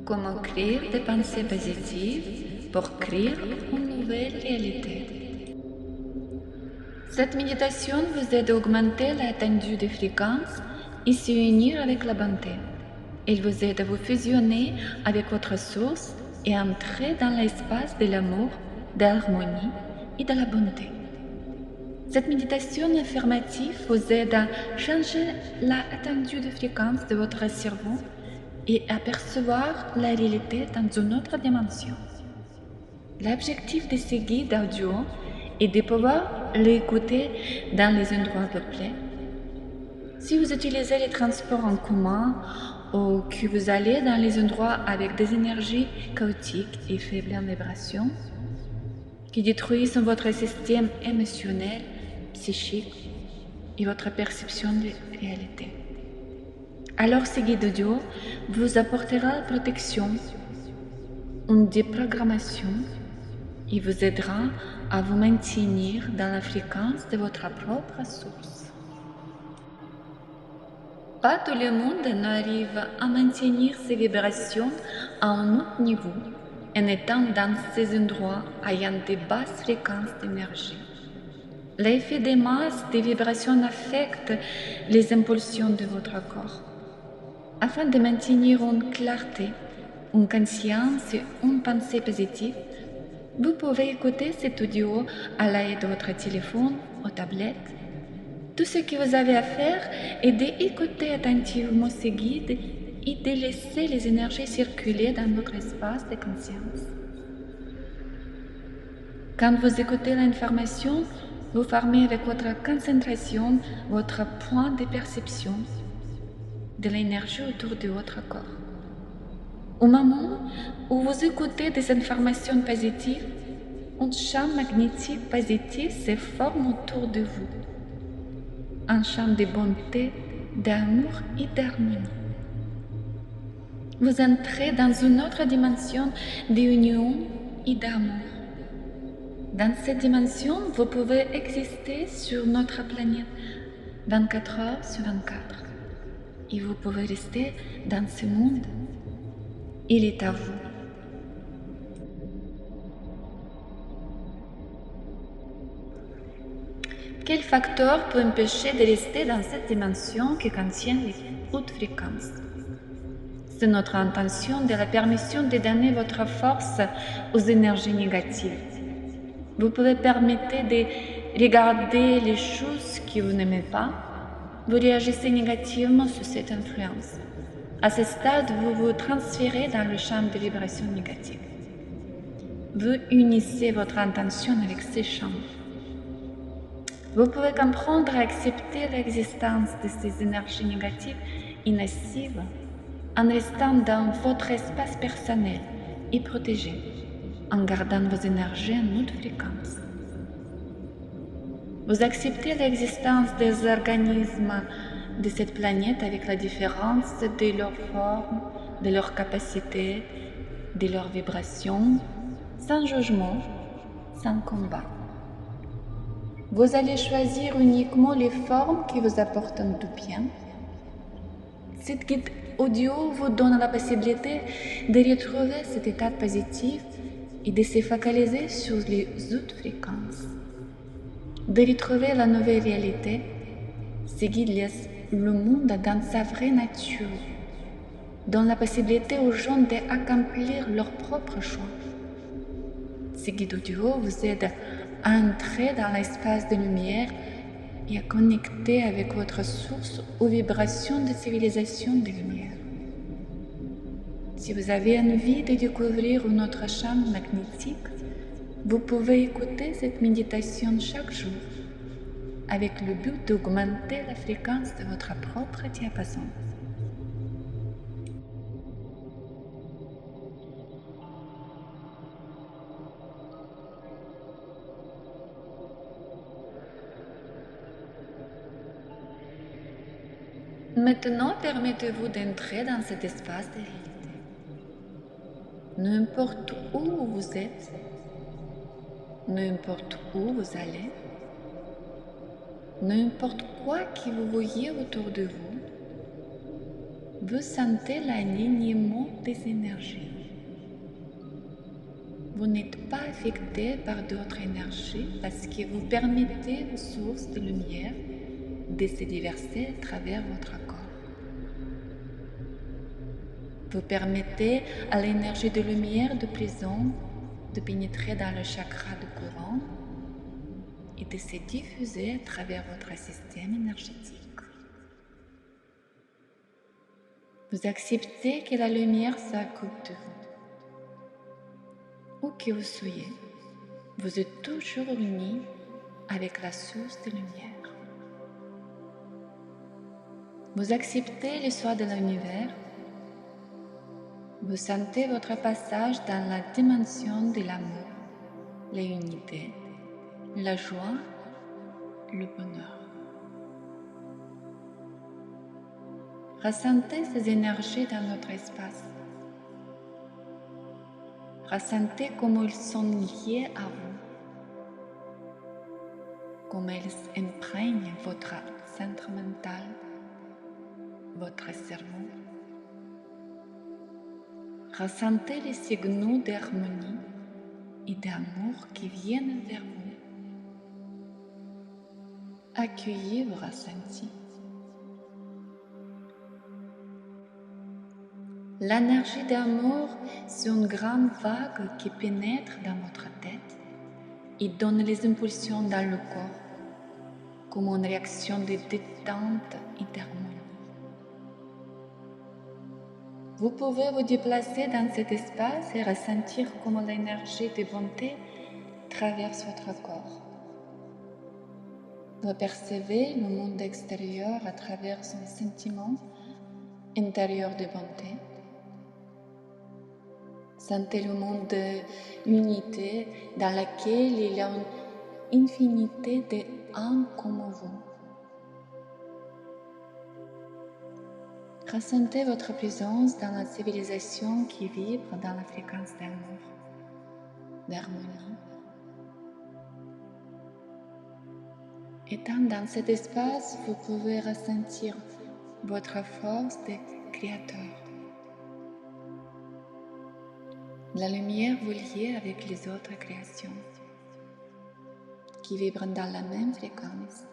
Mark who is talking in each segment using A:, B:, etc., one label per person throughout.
A: Comment créer des pensées positives pour créer une nouvelle réalité. Cette méditation vous aide à augmenter l'étendue des fréquences et se unir avec la bonté. Elle vous aide à vous fusionner avec votre source et entrer dans l'espace de l'amour, de l'harmonie et de la bonté. Cette méditation affirmative vous aide à changer l'étendue de fréquence de votre cerveau et à percevoir la réalité dans une autre dimension. L'objectif de ces guides audio est de pouvoir l'écouter dans les endroits peuplés. Si vous utilisez les transports en commun ou que vous allez dans les endroits avec des énergies chaotiques et faibles en vibration, qui détruisent votre système émotionnel, psychique et votre perception de réalité. Alors ce guide audio vous apportera protection, une déprogrammation et vous aidera à vous maintenir dans la fréquence de votre propre source. Pas tout le monde n'arrive à maintenir ces vibrations à un autre niveau en étant dans ces endroits ayant de basses fréquences d'énergie. L'effet des masses des vibrations affecte les impulsions de votre corps. Afin de maintenir une clarté, une conscience et une pensée positive, vous pouvez écouter cet audio à l'aide de votre téléphone ou tablette. Tout ce que vous avez à faire est d'écouter attentivement ces guides et de laisser les énergies circuler dans votre espace de conscience. Quand vous écoutez l'information, vous formez avec votre concentration votre point de perception de l'énergie autour de votre corps. Au moment où vous écoutez des informations positives, un champ magnétique positif se forme autour de vous. Un champ de bonté, d'amour et d'harmonie. Vous entrez dans une autre dimension d'union et d'amour. Dans cette dimension, vous pouvez exister sur notre planète 24 heures sur 24. Et vous pouvez rester dans ce monde. Il est à vous. Quel facteur peut empêcher de rester dans cette dimension qui contient les hautes fréquences? C'est notre intention de la permission de donner votre force aux énergies négatives. Vous pouvez permettre de regarder les choses que vous n'aimez pas. Vous réagissez négativement sur cette influence. À ce stade, vous vous transférez dans le champ de vibrations négatives. Vous unissez votre intention avec ces champs. Vous pouvez comprendre et accepter l'existence de ces énergies négatives et nocives en restant dans votre espace personnel et protégé, en gardant vos énergies en haute fréquence. Vous acceptez l'existence des organismes de cette planète avec la différence de leur forme, de leur capacité, de leurs vibrations, sans jugement, sans combat. Vous allez choisir uniquement les formes qui vous apportent du bien. Cette guide audio vous donne la possibilité de retrouver cet état positif et de se focaliser sur les hautes fréquences. De retrouver la nouvelle réalité, ce guide laisse le monde dans sa vraie nature, donne la possibilité aux gens d'accomplir leurs propres choix. Ce guide audio vous aide à entrer dans l'espace de lumière et à connecter avec votre source aux vibrations de civilisation de lumière. Si vous avez envie de découvrir un autre champ magnétique, vous pouvez écouter cette méditation chaque jour avec le but d'augmenter la fréquence de votre propre diapason. Maintenant, permettez-vous d'entrer dans cet espace de réalité. N'importe où vous êtes, n'importe où vous allez, n'importe quoi que vous voyez autour de vous, vous sentez l'alignement des énergies. Vous n'êtes pas affecté par d'autres énergies parce que vous permettez aux sources de lumière de se déverser à travers votre corps. Vous permettez à l'énergie de lumière de présent de pénétrer dans le chakra du courant et de se diffuser à travers votre système énergétique. Vous acceptez que la lumière s'occupe de vous. Où que vous soyez, vous êtes toujours unis avec la source de lumière. Vous acceptez les soins de l'univers. Vous sentez votre passage dans la dimension de l'amour, l'unité, la joie, le bonheur. Ressentez ces énergies dans notre espace. Ressentez comment ils sont liés à vous, comment ils imprègnent votre centre mental, votre cerveau. Ressentez les signaux d'harmonie et d'amour qui viennent vers vous. Accueillez vos ressentis. L'énergie d'amour, c'est une grande vague qui pénètre dans votre tête et donne les impulsions dans le corps, comme une réaction de détente et d'harmonie. Vous pouvez vous déplacer dans cet espace et ressentir comment l'énergie de bonté traverse votre corps. Vous percevez le monde extérieur à travers un sentiment intérieur de bonté. Sentez le monde d'unité dans lequel il y a une infinité d'âmes comme vous. Ressentez votre présence dans la civilisation qui vibre dans la fréquence d'amour, d'harmonie. Étant dans cet espace, vous pouvez ressentir votre force de créateur. La lumière vous lie avec les autres créations qui vibrent dans la même fréquence,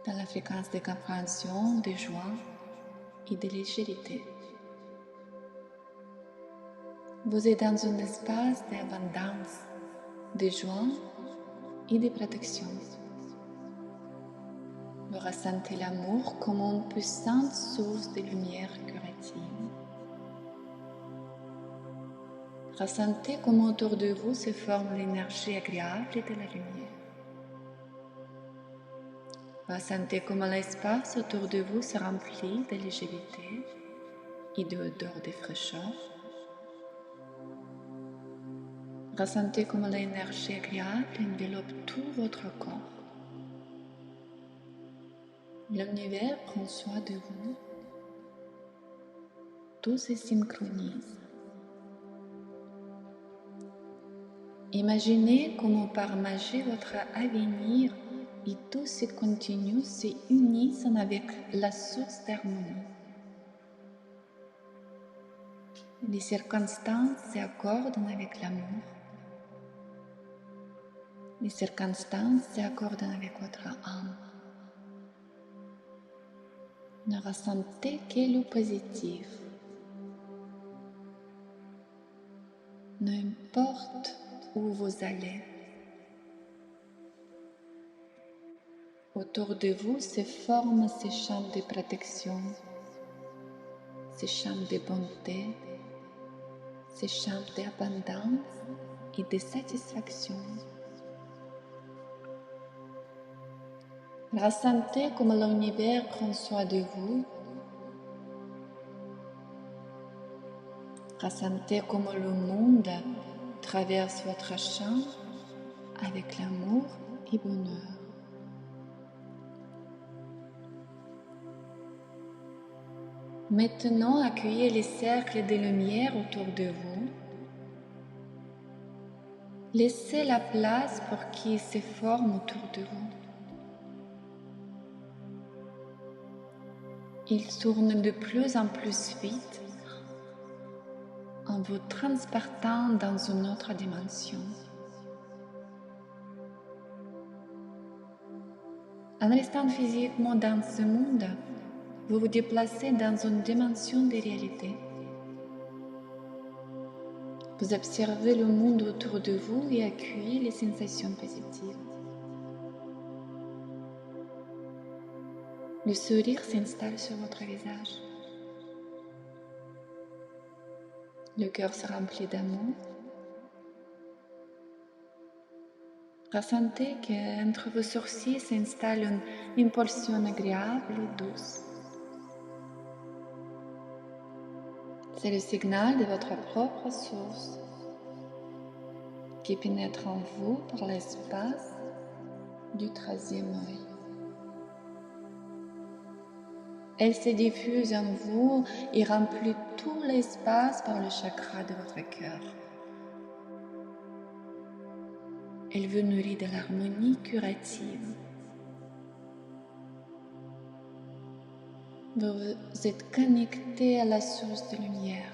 A: dans la fréquence de compréhension, de joie et de légèreté. Vous êtes dans un espace d'abondance, de joie et de protection. Vous ressentez l'amour comme une puissante source de lumière curative. Ressentez comment autour de vous se forme l'énergie agréable de la lumière. Ressentez comment l'espace autour de vous se remplit de légèreté et d'odeur de fraîcheur. Ressentez comment l'énergie agréable enveloppe tout votre corps. L'univers prend soin de vous. Tout se synchronise. Imaginez comment par magie votre avenir et tout ce continu se unissent avec la source d'harmonie. Les circonstances s'accordent avec l'amour. Les circonstances s'accordent avec votre âme. Ne ressentez que le positif. N'importe où vous allez. Autour de vous se forment ces champs de protection, ces champs de bonté, ces champs d'abondance et de satisfaction. Ressentez comme l'univers prend soin de vous. Ressentez comme le monde traverse votre champ avec l'amour et bonheur. Maintenant, accueillez les cercles de lumière autour de vous. Laissez la place pour qu'ils se forment autour de vous. Il tourne de plus en plus vite en vous transportant dans une autre dimension. En restant physiquement dans ce monde, vous vous déplacez dans une dimension de réalité. Vous observez le monde autour de vous et accueillez les sensations positives. Le sourire s'installe sur votre visage. Le cœur se remplit d'amour. Ressentez qu'entre vos sourcils s'installe une impulsion agréable et douce. C'est le signal de votre propre source qui pénètre en vous par l'espace du troisième œil. Elle se diffuse en vous et remplit tout l'espace par le chakra de votre cœur. Elle vous nourrit de l'harmonie curative. Vous êtes connecté à la source de lumière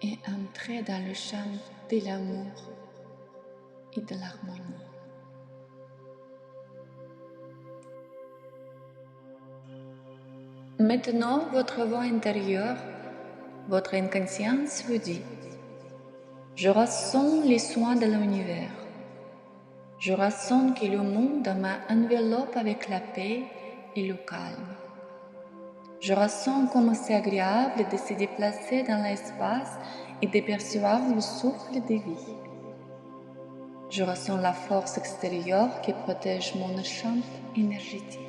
A: et entrez dans le champ de l'amour et de l'harmonie. Maintenant, votre voix intérieure, votre inconscience vous dit: je ressens les soins de l'univers. Je ressens que le monde m'enveloppe avec la paix et le calme. Je ressens comme c'est agréable de se déplacer dans l'espace et de percevoir le souffle de vie. Je ressens la force extérieure qui protège mon champ énergétique.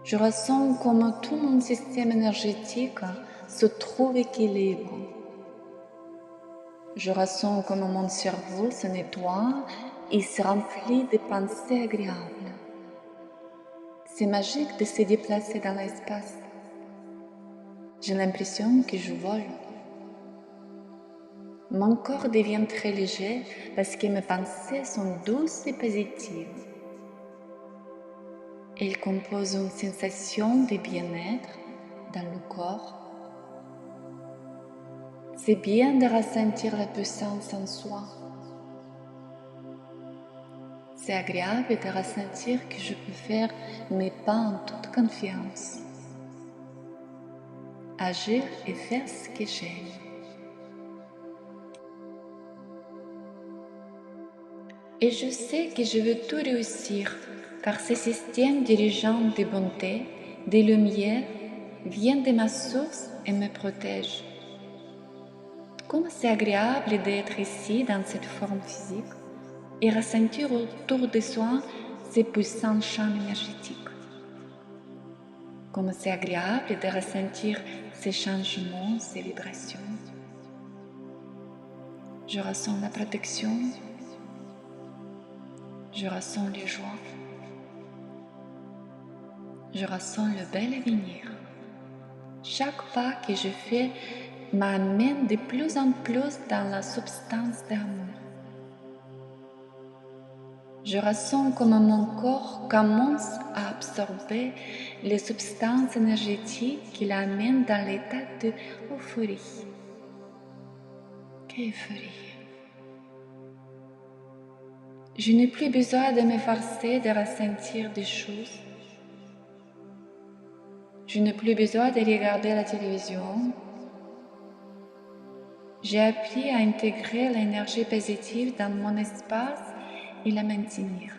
A: Je ressens comme tout mon système énergétique se trouve équilibré. Je ressens comme mon cerveau se nettoie et se remplit de pensées agréables. C'est magique de se déplacer dans l'espace. J'ai l'impression que je vole. Mon corps devient très léger parce que mes pensées sont douces et positives. Elles composent une sensation de bien-être dans le corps. C'est bien de ressentir la puissance en soi. C'est agréable de ressentir que je peux faire mes pas en toute confiance. Agir et faire ce que j'aime. Et je sais que je veux tout réussir, car ce système dirigeant de bonté, de lumière, vient de ma source et me protège. Comme c'est agréable d'être ici dans cette forme physique et ressentir autour de soi ces puissants champs énergétiques. Comme c'est agréable de ressentir ces changements, ces vibrations. Je ressens la protection, je ressens les joies, je ressens le bel avenir. Chaque pas que je fais m'amène de plus en plus dans la substance d'amour. Je ressens comme mon corps commence à absorber les substances énergétiques qui l'amènent dans l'état d'euphorie. Quelle euphorie! Je n'ai plus besoin de me forcer de ressentir des choses. Je n'ai plus besoin de regarder la télévision. J'ai appris à intégrer l'énergie positive dans mon espace et la maintenir.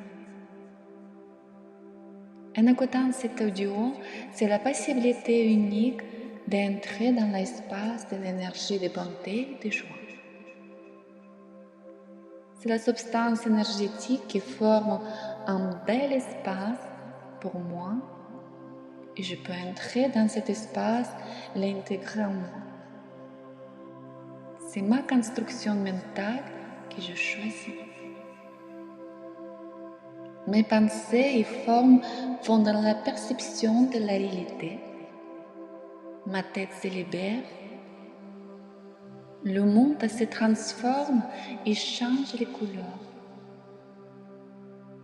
A: En écoutant cet audio, c'est la possibilité unique d'entrer dans l'espace de l'énergie de bonté et de joie. C'est la substance énergétique qui forme un bel espace pour moi et je peux entrer dans cet espace et l'intégrer en moi. C'est ma construction mentale que je choisis. Mes pensées et formes vont dans la perception de la réalité. Ma tête se libère. Le monde se transforme et change les couleurs.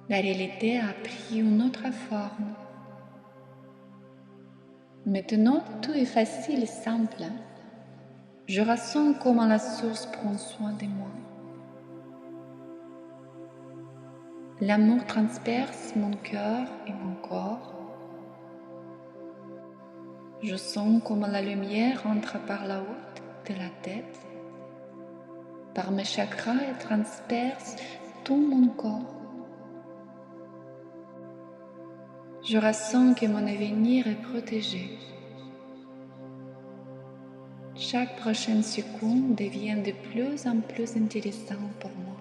A: La réalité a pris une autre forme. Maintenant, tout est facile et simple. Je ressens comment la source prend soin de moi. L'amour transperce mon cœur et mon corps. Je sens comment la lumière entre par la haute de la tête, par mes chakras et transperce tout mon corps. Je ressens que mon avenir est protégé. Chaque prochaine seconde devient de plus en plus intéressant pour moi.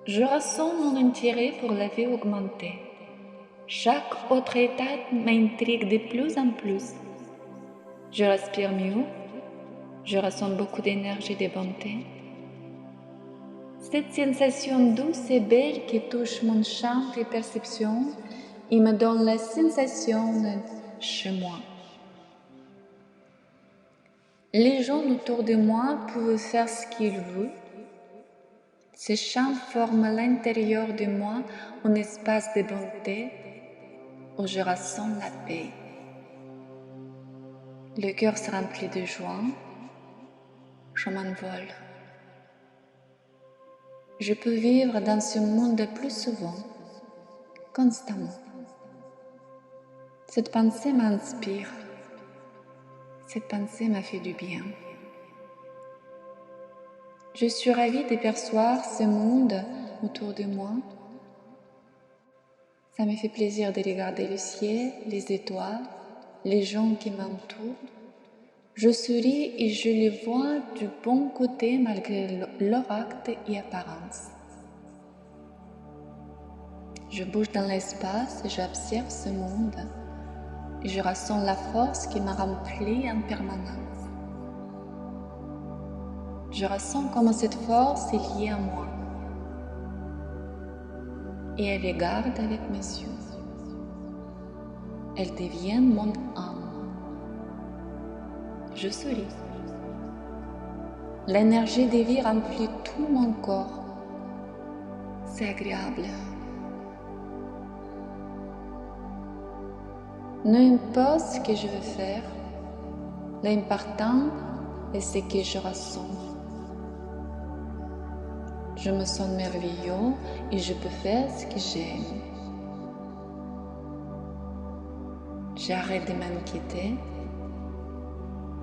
A: Je ressens mon intérêt pour la vie augmenter. Chaque autre étape m'intrigue de plus en plus. Je respire mieux. Je ressens beaucoup d'énergie et de bonté. Cette sensation douce et belle qui touche mon champ de perception et me donne la sensation d'être chez moi. Les gens autour de moi peuvent faire ce qu'ils veulent. Ces champs forment à l'intérieur de moi un espace de bonté où je ressens la paix. Le cœur se remplit de joie. Je m'envole. Je peux vivre dans ce monde plus souvent, constamment. Cette pensée m'inspire. Cette pensée m'a fait du bien. Je suis ravie de percevoir ce monde autour de moi. Ça me fait plaisir de regarder le ciel, les étoiles, les gens qui m'entourent. Je souris et je les vois du bon côté malgré leur acte et apparence. Je bouge dans l'espace et j'observe ce monde et je ressens la force qui me remplit en permanence. Je ressens comme cette force est liée à moi et elle regarde avec mes yeux. Elle devient mon âme. Je souris. L'énergie de vie remplit tout mon corps. C'est agréable. N'importe ce que je veux faire, l'important est ce que je ressens. Je me sens merveilleux et je peux faire ce que j'aime. J'arrête de m'inquiéter.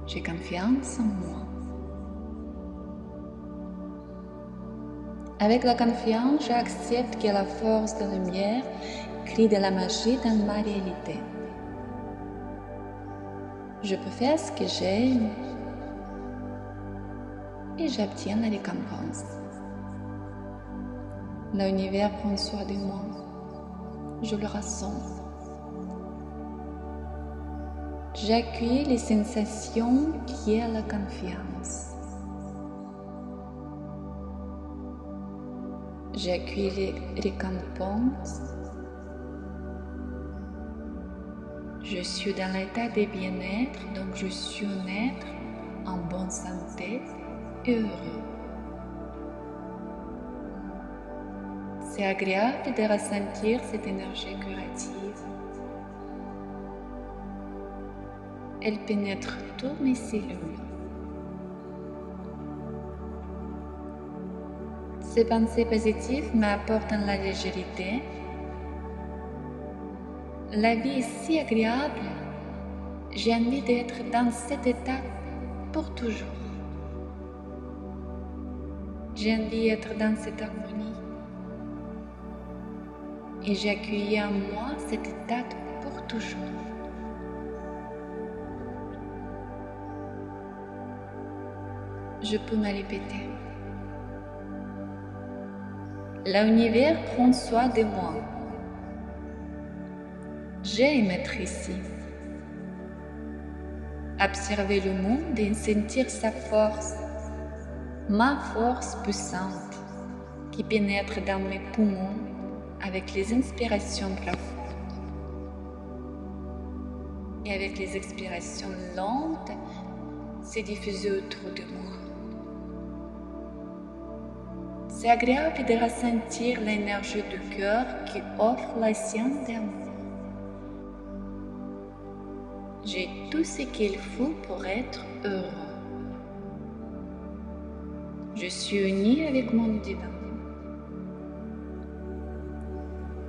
A: J'ai confiance en moi. Avec la confiance, j'accepte que la force de la lumière crée de la magie dans ma réalité. Je peux faire ce que j'aime et j'obtiens la récompense. L'univers prend soin de moi. Je le ressens. J'accueille les sensations liées à la confiance. J'accueille les récompenses. Je suis dans l'état de bien-être, donc je suis un être en bonne santé et heureux. C'est agréable de ressentir cette énergie curative. Elle pénètre toutes mes cellules. Ces pensées positives m'apportent la légèreté. La vie est si agréable. J'ai envie d'être dans cet état pour toujours. J'ai envie d'être dans cette harmonie. Et j'ai accueilli en moi cet état pour toujours. Je peux me répéter. L'univers prend soin de moi. J'aime être ici. Observer le monde et sentir sa force, ma force puissante qui pénètre dans mes poumons avec les inspirations profondes et avec les expirations lentes s'est diffusé autour de moi. C'est agréable de ressentir l'énergie du cœur qui offre la sienne d'amour. J'ai tout ce qu'il faut pour être heureux. Je suis unie avec mon divin.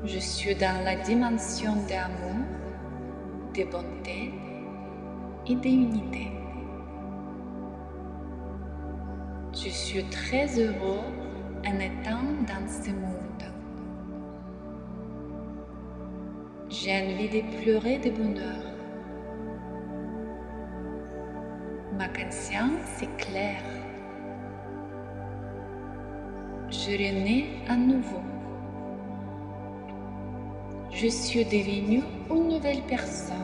A: Je suis dans la dimension d'amour, de bonté et d'unité. Je suis très heureux en étant dans ce monde. J'ai envie de pleurer de bonheur. Ma conscience est claire. Je renais à nouveau. Je suis devenue une nouvelle personne.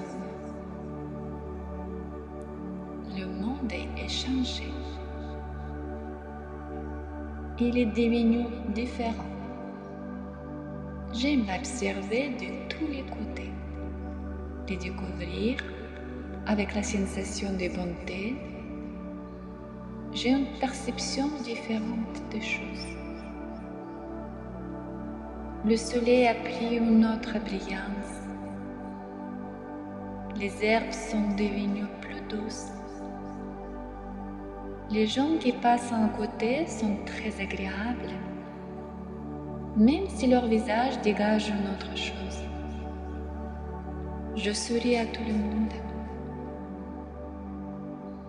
A: Le monde est changé. Il est devenu différent. J'aime l'observer de tous les côtés, le découvrir avec la sensation de bonté. J'ai une perception différente des choses. Le soleil a pris une autre brillance. Les herbes sont devenues plus douces. Les gens qui passent à côté sont très agréables, même si leur visage dégage une autre chose. Je souris à tout le monde.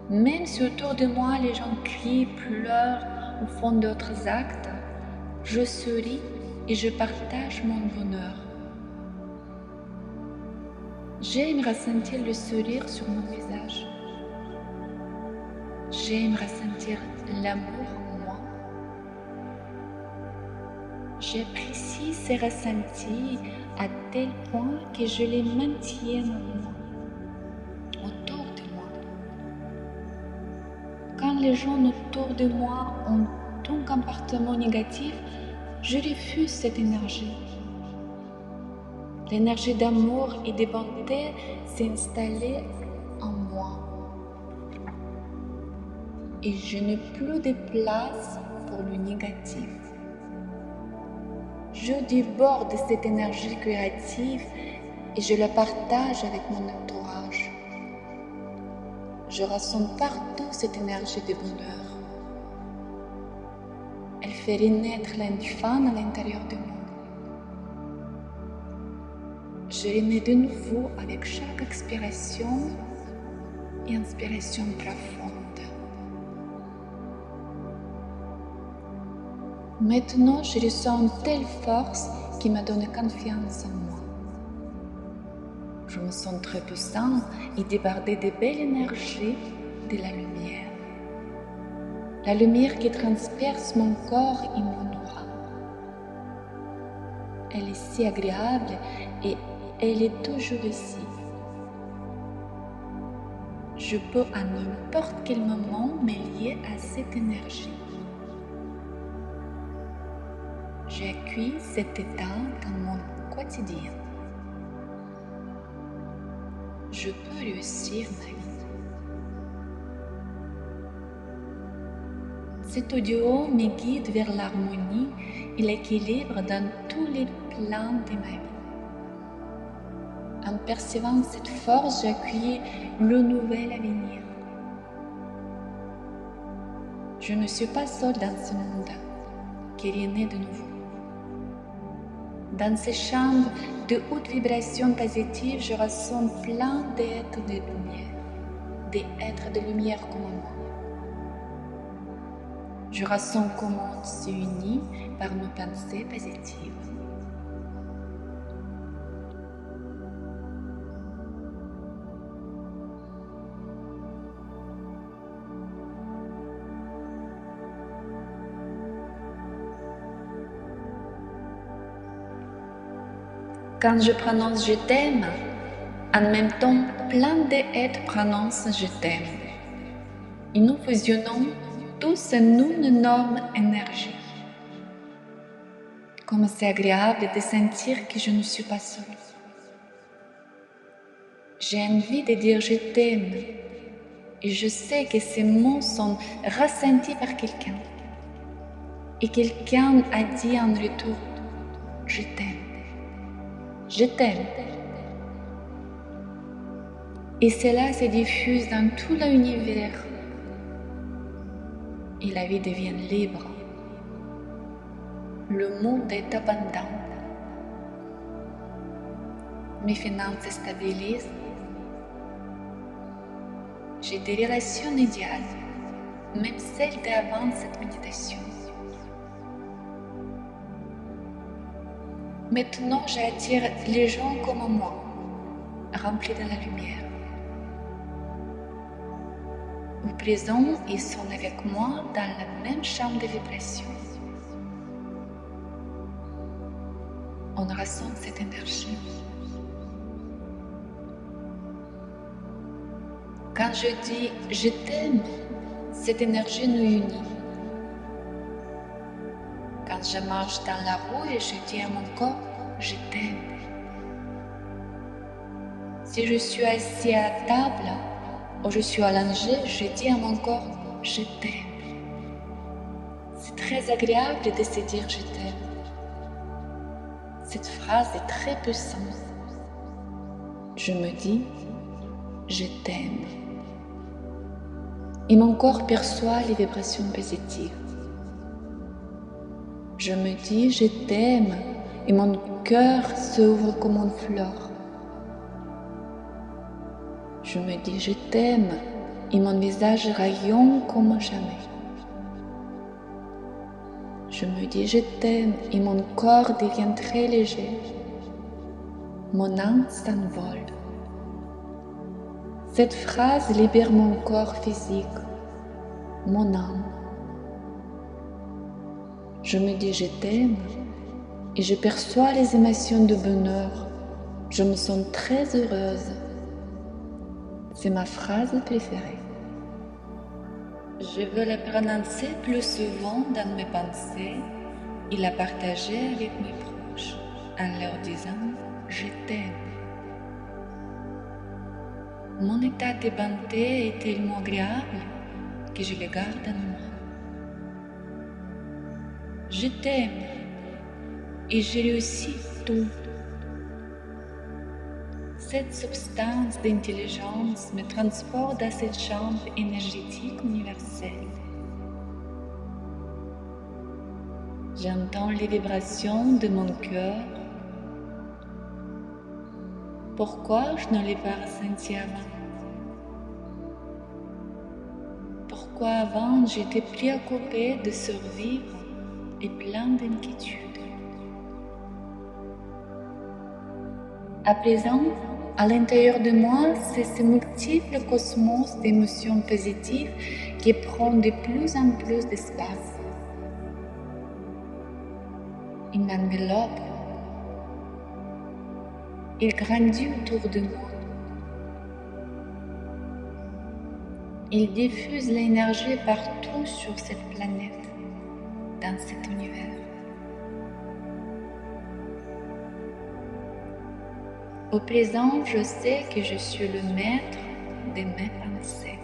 A: Même si autour de moi les gens crient, pleurent ou font d'autres actes, je souris et je partage mon bonheur. J'aime ressentir le sourire sur mon visage. J'aime ressentir l'amour en moi. J'apprécie ces ressentis à tel point que je les maintiens en moi, autour de moi. Quand les gens autour de moi ont un comportement négatif, je refuse cette énergie. L'énergie d'amour et de bonté s'est installée en moi. Et je n'ai plus de place pour le négatif. Je déborde de cette énergie créative et je la partage avec mon entourage. Je ressens partout cette énergie de bonheur. Elle fait renaître l'enfant à l'intérieur de moi. Je renais de nouveau avec chaque expiration et inspiration profonde. Maintenant, je ressens une telle force qui me donne confiance en moi. Je me sens très puissant et débordé de belles énergies de la lumière. La lumière qui transperce mon corps et mon aura. Elle est si agréable et elle est toujours ici. Je peux à n'importe quel moment me lier à cette énergie. J'accueille cet état dans mon quotidien. Je peux réussir ma vie. Cet audio me guide vers l'harmonie et l'équilibre dans tous les plans de ma vie. En percevant cette force, j'accueille le nouvel avenir. Je ne suis pas seule dans ce monde qui est né de nouveau. Dans ces chambres de haute vibration positive, je ressens plein d'êtres de lumière, des êtres de lumière comme moi. Je ressens comment on s'unit par nos pensées positives. Quand je prononce je t'aime, en même temps, plein d'êtres prononcent je t'aime. Et nous fusionnons tous en une énorme énergie. Comme c'est agréable de sentir que je ne suis pas seule. J'ai envie de dire je t'aime Et je sais que ces mots sont ressentis par quelqu'un. Et quelqu'un a dit en retour, je t'aime. Je t'aime. Et cela se diffuse dans tout l'univers. Et la vie devient libre. Le monde est abondant. Mes finances se stabilisent. J'ai des relations idéales, même celles d'avant cette méditation. Maintenant, j'attire les gens comme moi, remplis de la lumière. Au présent, ils sont avec moi dans la même chambre de vibration. On ressent cette énergie. Quand je dis « je t'aime », cette énergie nous unit. Quand je marche dans la rue et je dis à mon corps « je t'aime ». Si je suis assis à table ou je suis allongé, je dis à mon corps « je t'aime ». C'est très agréable de se dire « je t'aime ». Cette phrase est très puissante. Je me dis « je t'aime ». Et mon corps perçoit les vibrations positives. Je me dis « je t'aime » et mon cœur s'ouvre comme une fleur. Je me dis « je t'aime » et mon visage rayonne comme jamais. Je me dis « je t'aime » et mon corps devient très léger. Mon âme s'envole. Cette phrase libère mon corps physique, mon âme. Je me dis « je t'aime » et je perçois les émotions de bonheur. Je me sens très heureuse. C'est ma phrase préférée. Je veux la prononcer plus souvent dans mes pensées et la partager avec mes proches en leur disant « je t'aime ». Mon état de bonté est tellement agréable que je le garde en moi. Je t'aime et j'ai réussi tout. Cette substance d'intelligence me transporte dans cette chambre énergétique universelle. J'entends les vibrations de mon cœur. Pourquoi je ne l'ai pas ressenti avant? Pourquoi avant j'étais préoccupée de survivre et plein d'inquiétudes? À présent, à l'intérieur de moi, c'est ce multiple cosmos d'émotions positives qui prend de plus en plus d'espace. Il m'enveloppe. Il grandit autour de moi. Il diffuse l'énergie partout sur cette planète, dans cet univers. Au présent, je sais que je suis le maître de mes pensées.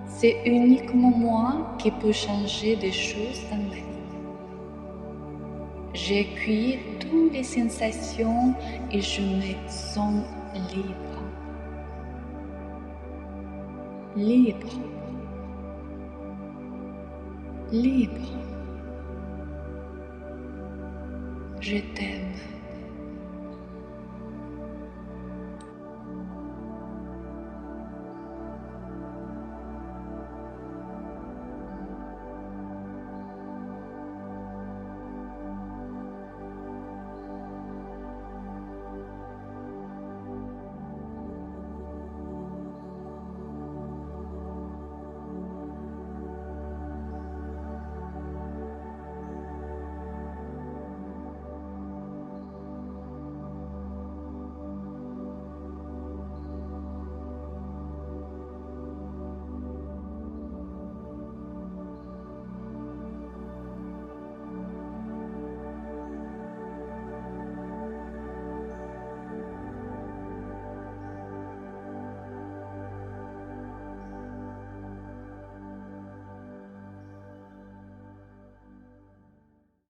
A: C'est uniquement moi qui peux changer des choses dans ma vie. J'ai accueilli toutes les sensations et je me sens libre. Libre. Libre. Je t'aime.